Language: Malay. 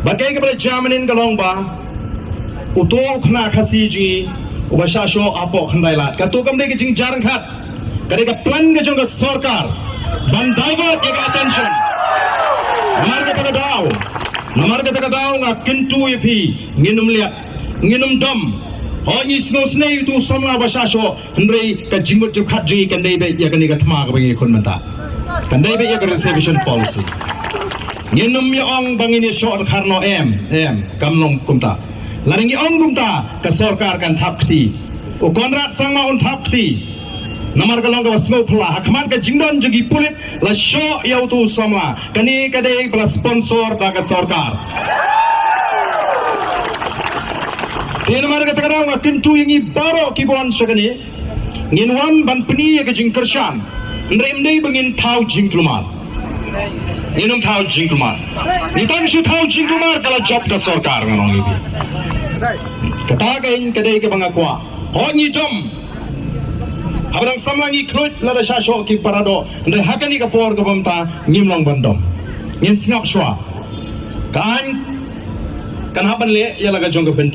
bagai kepada jamanin kalong ba uto khna khasi ji ubasha sho apo khandai lat ka to kam de ke jing jarang khat kare ka plan ke jong sarkar ban divert ke attention namar ke ta daw nga kintu yepi nginum liat nginum dom Oni snow snake tu sama bahasa so hendai kajimut tu khaji kan dai be ya kan ka thma ka bangi kon mata kan dai be ya ka reservation policy nginum ya ong bangini so kharno em kamlong kumta laringi ong kumta ka sarkar kan thapti o konrat sangma on thapti namar kalong ka snow phla hakman ka jingdon jagi pulit la so ya tu sama kani ka dai plus sponsor da ka sarkar Tiada mana kata kerana orang tentu ini baru kibuan segini, nginwan ban peni yang kejing kersan, ndai bengin tahu jingklumat, nginum tahu jingklumat, nitang su tahu jingklumat kalau job ke sarkar nganong ini. Kata kain kedai ke bangakwa, ni jom, abang samlangi klut lada syasho ki parado, ndai hakani ke por ke bamta ngimlong bandom, ngin snap shwa, kan haban le ia laga jong ke benta.